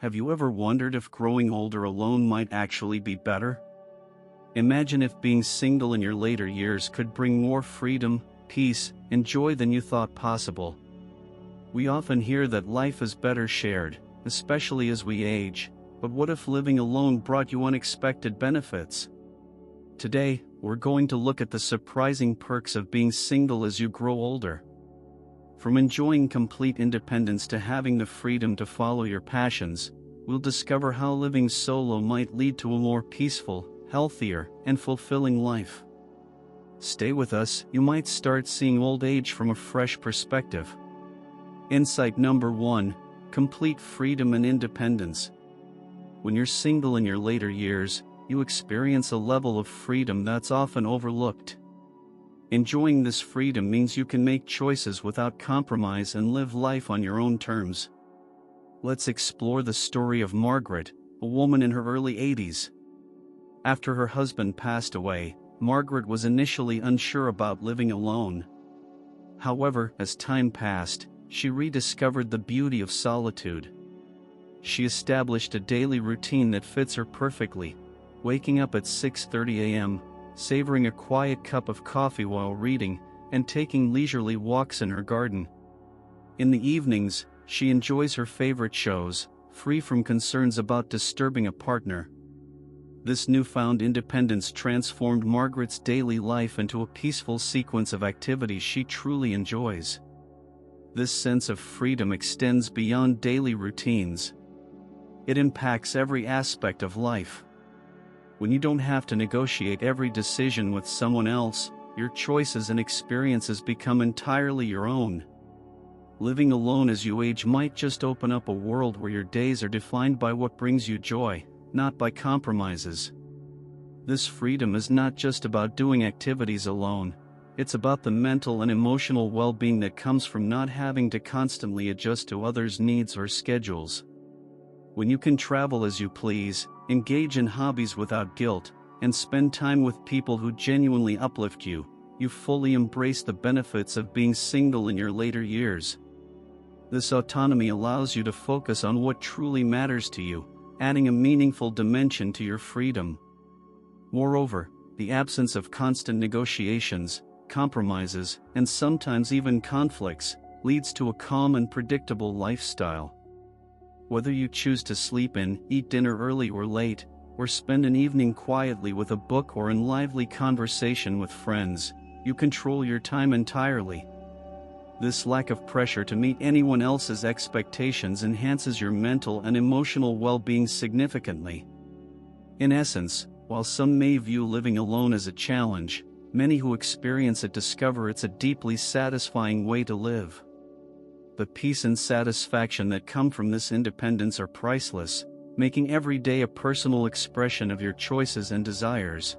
Have you ever wondered if growing older alone might actually be better? Imagine if being single in your later years could bring more freedom, peace, and joy than you thought possible. We often hear that life is better shared, especially as we age, but what if living alone brought you unexpected benefits? Today, we're going to look at the surprising perks of being single as you grow older. From enjoying complete independence to having the freedom to follow your passions, we'll discover how living solo might lead to a more peaceful, healthier, and fulfilling life. Stay with us, you might start seeing old age from a fresh perspective. Insight number 1: complete freedom and independence. When you're single in your later years, you experience a level of freedom that's often overlooked. Enjoying this freedom means you can make choices without compromise and live life on your own terms. Let's explore the story of Margaret, a woman in her early 80s. After her husband passed away, Margaret was initially unsure about living alone. However, as time passed, she rediscovered the beauty of solitude. She established a daily routine that fits her perfectly, waking up at 6:30 a.m., savoring a quiet cup of coffee while reading, and taking leisurely walks in her garden. In the evenings, she enjoys her favorite shows, free from concerns about disturbing a partner. This newfound independence transformed Margaret's daily life into a peaceful sequence of activities she truly enjoys. This sense of freedom extends beyond daily routines. It impacts every aspect of life. When you don't have to negotiate every decision with someone else, your choices and experiences become entirely your own. Living alone as you age might just open up a world where your days are defined by what brings you joy, not by compromises. This freedom is not just about doing activities alone, it's about the mental and emotional well-being that comes from not having to constantly adjust to others' needs or schedules. When you can travel as you please, engage in hobbies without guilt, and spend time with people who genuinely uplift you, you fully embrace the benefits of being single in your later years. This autonomy allows you to focus on what truly matters to you, adding a meaningful dimension to your freedom. Moreover, the absence of constant negotiations, compromises, and sometimes even conflicts, leads to a calm and predictable lifestyle. Whether you choose to sleep in, eat dinner early or late, or spend an evening quietly with a book or in lively conversation with friends, you control your time entirely. This lack of pressure to meet anyone else's expectations enhances your mental and emotional well-being significantly. In essence, while some may view living alone as a challenge, many who experience it discover it's a deeply satisfying way to live. The peace and satisfaction that come from this independence are priceless, making every day a personal expression of your choices and desires.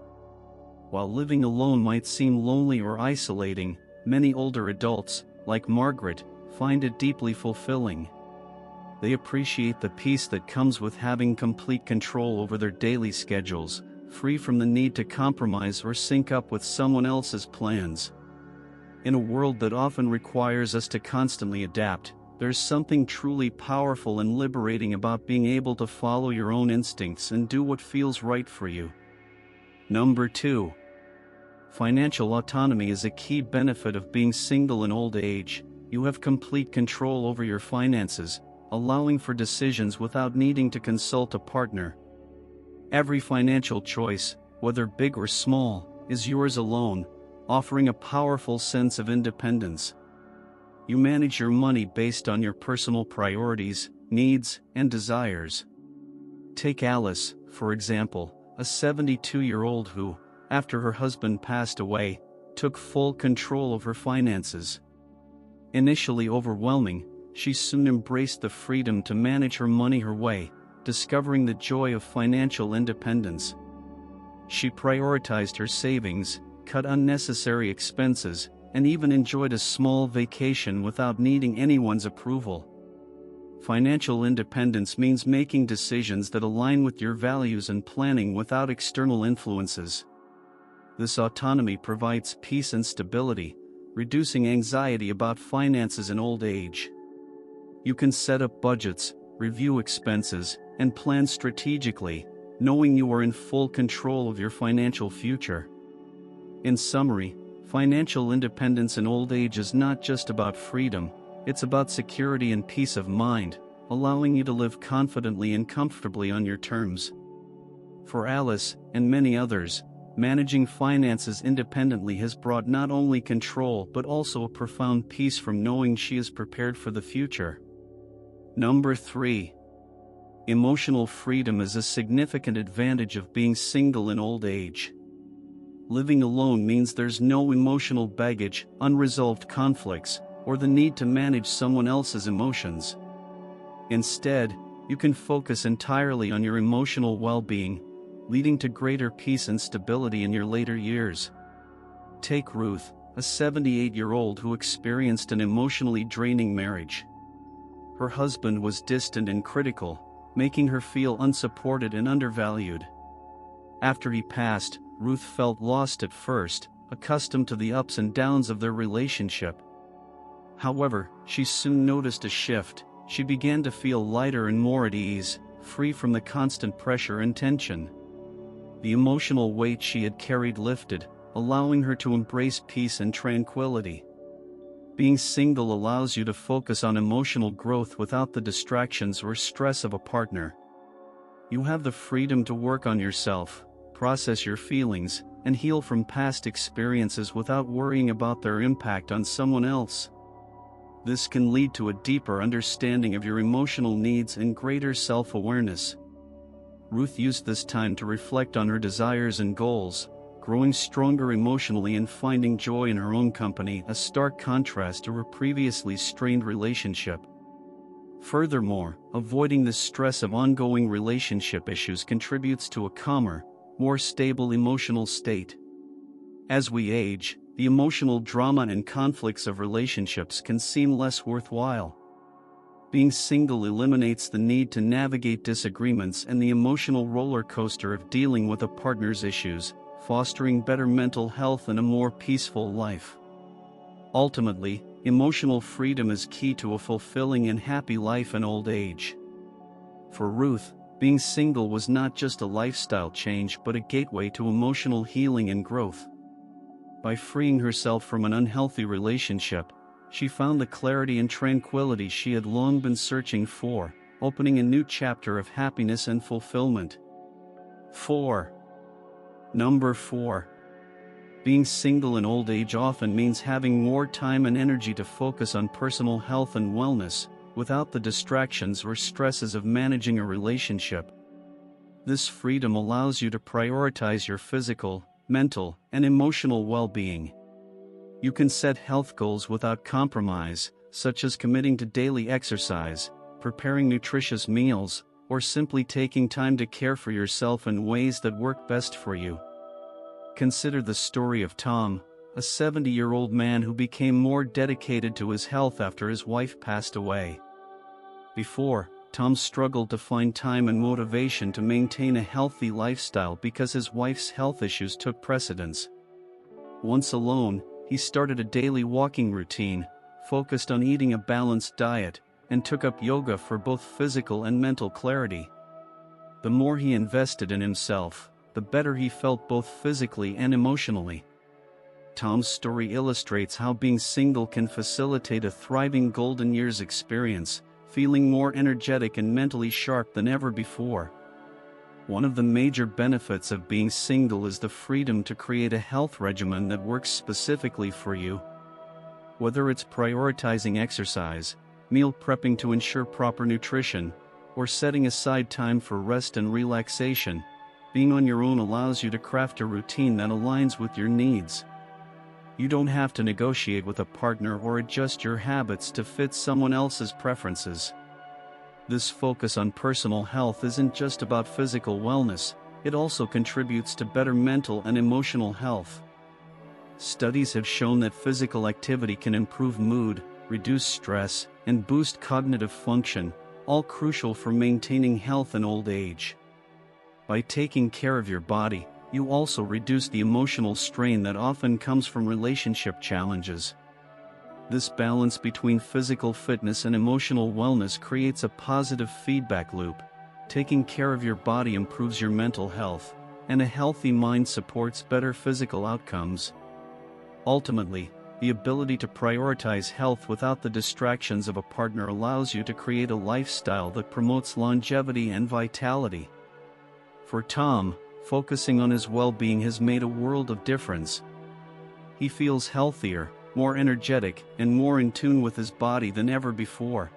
While living alone might seem lonely or isolating, many older adults, like Margaret, find it deeply fulfilling. They appreciate the peace that comes with having complete control over their daily schedules, free from the need to compromise or sync up with someone else's plans. In a world that often requires us to constantly adapt, there's something truly powerful and liberating about being able to follow your own instincts and do what feels right for you. Number 2. Financial autonomy is a key benefit of being single in old age. You have complete control over your finances, allowing for decisions without needing to consult a partner. Every financial choice, whether big or small, is yours alone, offering a powerful sense of independence. You manage your money based on your personal priorities, needs, and desires. Take Alice, for example, a 72-year-old who, after her husband passed away, took full control of her finances. Initially overwhelming, she soon embraced the freedom to manage her money her way, discovering the joy of financial independence. She prioritized her savings, cut unnecessary expenses, and even enjoyed a small vacation without needing anyone's approval. Financial independence means making decisions that align with your values and planning without external influences. This autonomy provides peace and stability, reducing anxiety about finances in old age. You can set up budgets, review expenses, and plan strategically, knowing you are in full control of your financial future. In summary, financial independence in old age is not just about freedom, it's about security and peace of mind, allowing you to live confidently and comfortably on your terms. For Alice, and many others, managing finances independently has brought not only control but also a profound peace from knowing she is prepared for the future. Number 3. Emotional freedom is a significant advantage of being single in old age. Living alone means there's no emotional baggage, unresolved conflicts, or the need to manage someone else's emotions. Instead, you can focus entirely on your emotional well-being, leading to greater peace and stability in your later years. Take Ruth, a 78-year-old who experienced an emotionally draining marriage. Her husband was distant and critical, making her feel unsupported and undervalued. After he passed, Ruth felt lost at first, accustomed to the ups and downs of their relationship. However, she soon noticed a shift. She began to feel lighter and more at ease, free from the constant pressure and tension. The emotional weight she had carried lifted, allowing her to embrace peace and tranquility. Being single allows you to focus on emotional growth without the distractions or stress of a partner. You have the freedom to work on yourself, process your feelings, and heal from past experiences without worrying about their impact on someone else. This can lead to a deeper understanding of your emotional needs and greater self-awareness. Ruth used this time to reflect on her desires and goals, growing stronger emotionally and finding joy in her own company, a stark contrast to her previously strained relationship. Furthermore, avoiding the stress of ongoing relationship issues contributes to a calmer, more stable emotional state. As we age, the emotional drama and conflicts of relationships can seem less worthwhile. Being single eliminates the need to navigate disagreements and the emotional roller coaster of dealing with a partner's issues, fostering better mental health and a more peaceful life. Ultimately, emotional freedom is key to a fulfilling and happy life in old age. For Ruth, being single was not just a lifestyle change but a gateway to emotional healing and growth. By freeing herself from an unhealthy relationship, she found the clarity and tranquility she had long been searching for, opening a new chapter of happiness and fulfillment. 4. Number 4. Being single in old age often means having more time and energy to focus on personal health and wellness, without the distractions or stresses of managing a relationship. This freedom allows you to prioritize your physical, mental, and emotional well-being. You can set health goals without compromise, such as committing to daily exercise, preparing nutritious meals, or simply taking time to care for yourself in ways that work best for you. Consider the story of Tom, a 70-year-old man who became more dedicated to his health after his wife passed away. Before, Tom struggled to find time and motivation to maintain a healthy lifestyle because his wife's health issues took precedence. Once alone, he started a daily walking routine, focused on eating a balanced diet, and took up yoga for both physical and mental clarity. The more he invested in himself, the better he felt both physically and emotionally. Tom's story illustrates how being single can facilitate a thriving golden years experience, feeling more energetic and mentally sharp than ever before. One of the major benefits of being single is the freedom to create a health regimen that works specifically for you. Whether it's prioritizing exercise, meal prepping to ensure proper nutrition, or setting aside time for rest and relaxation, being on your own allows you to craft a routine that aligns with your needs. You don't have to negotiate with a partner or adjust your habits to fit someone else's preferences. This focus on personal health isn't just about physical wellness, it also contributes to better mental and emotional health. Studies have shown that physical activity can improve mood, reduce stress, and boost cognitive function, all crucial for maintaining health in old age. By taking care of your body, you also reduce the emotional strain that often comes from relationship challenges. This balance between physical fitness and emotional wellness creates a positive feedback loop. Taking care of your body improves your mental health, and a healthy mind supports better physical outcomes. Ultimately, the ability to prioritize health without the distractions of a partner allows you to create a lifestyle that promotes longevity and vitality. For Tom, focusing on his well-being has made a world of difference. He feels healthier, more energetic, and more in tune with his body than ever before.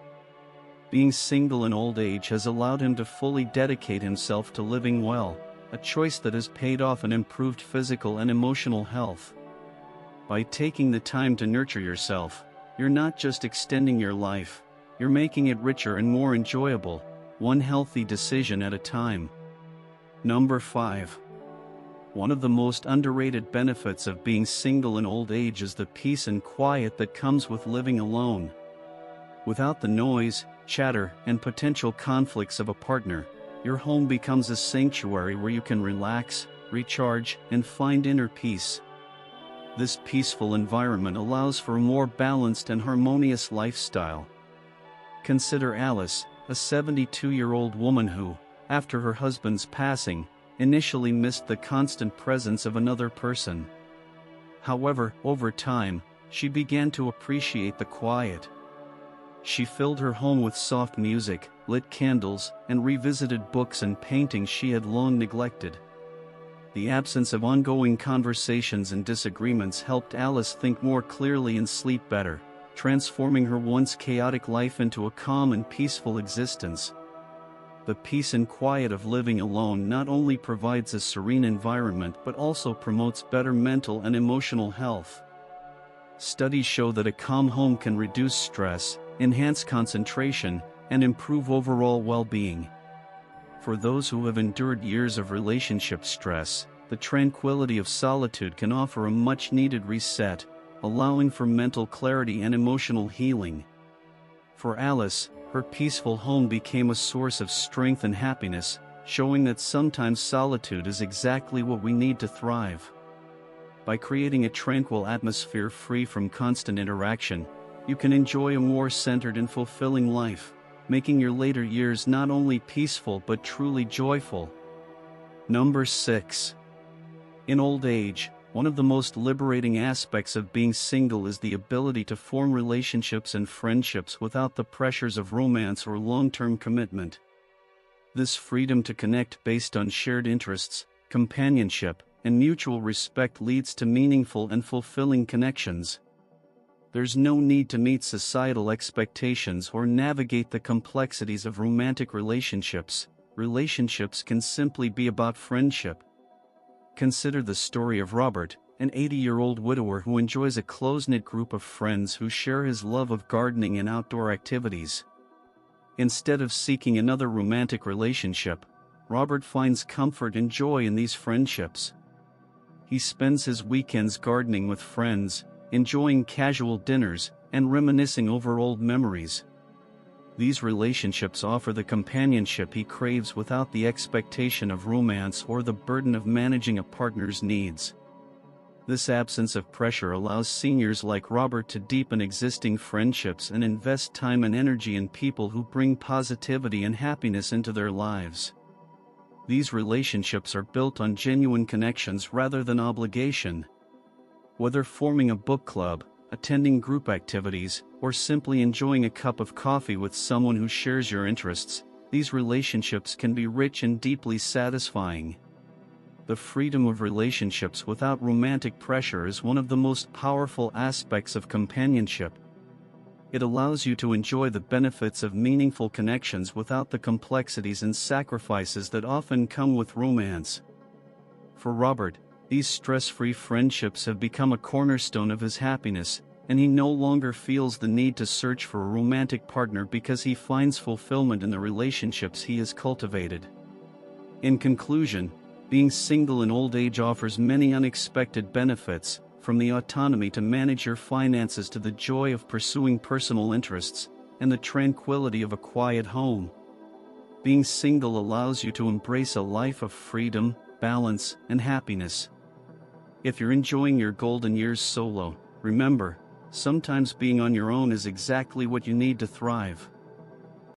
Being single in old age has allowed him to fully dedicate himself to living well, a choice that has paid off in improved physical and emotional health. By taking the time to nurture yourself, you're not just extending your life, you're making it richer and more enjoyable, one healthy decision at a time. Number 5. One of the most underrated benefits of being single in old age is the peace and quiet that comes with living alone. Without the noise, chatter, and potential conflicts of a partner, your home becomes a sanctuary where you can relax, recharge, and find inner peace. This peaceful environment allows for a more balanced and harmonious lifestyle. Consider Alice, a 72-year-old woman who, after her husband's passing, initially missed the constant presence of another person. However, over time, she began to appreciate the quiet. She filled her home with soft music, lit candles, and revisited books and paintings she had long neglected. The absence of ongoing conversations and disagreements helped Alice think more clearly and sleep better, transforming her once chaotic life into a calm and peaceful existence. The peace and quiet of living alone not only provides a serene environment but also promotes better mental and emotional health. Studies show that a calm home can reduce stress, enhance concentration, and improve overall well-being. For those who have endured years of relationship stress, the tranquility of solitude can offer a much-needed reset, allowing for mental clarity and emotional healing. For Alice, her peaceful home became a source of strength and happiness, showing that sometimes solitude is exactly what we need to thrive. By creating a tranquil atmosphere free from constant interaction, you can enjoy a more centered and fulfilling life, making your later years not only peaceful but truly joyful. Number 6. In old age, one of the most liberating aspects of being single is the ability to form relationships and friendships without the pressures of romance or long-term commitment. This freedom to connect based on shared interests, companionship, and mutual respect leads to meaningful and fulfilling connections. There's no need to meet societal expectations or navigate the complexities of romantic relationships. Relationships can simply be about friendship. Consider the story of Robert, an 80-year-old widower who enjoys a close-knit group of friends who share his love of gardening and outdoor activities. Instead of seeking another romantic relationship, Robert finds comfort and joy in these friendships. He spends his weekends gardening with friends, enjoying casual dinners, and reminiscing over old memories. These relationships offer the companionship he craves without the expectation of romance or the burden of managing a partner's needs. This absence of pressure allows seniors like Robert to deepen existing friendships and invest time and energy in people who bring positivity and happiness into their lives. These relationships are built on genuine connections rather than obligation. Whether forming a book club, attending group activities, or simply enjoying a cup of coffee with someone who shares your interests, these relationships can be rich and deeply satisfying. The freedom of relationships without romantic pressure is one of the most powerful aspects of companionship. It allows you to enjoy the benefits of meaningful connections without the complexities and sacrifices that often come with romance. For Robert, these stress-free friendships have become a cornerstone of his happiness, and he no longer feels the need to search for a romantic partner because he finds fulfillment in the relationships he has cultivated. In conclusion, being single in old age offers many unexpected benefits, from the autonomy to manage your finances to the joy of pursuing personal interests, and the tranquility of a quiet home. Being single allows you to embrace a life of freedom, balance, and happiness. If you're enjoying your golden years solo, remember, Sometimes being on your own is exactly what you need to thrive.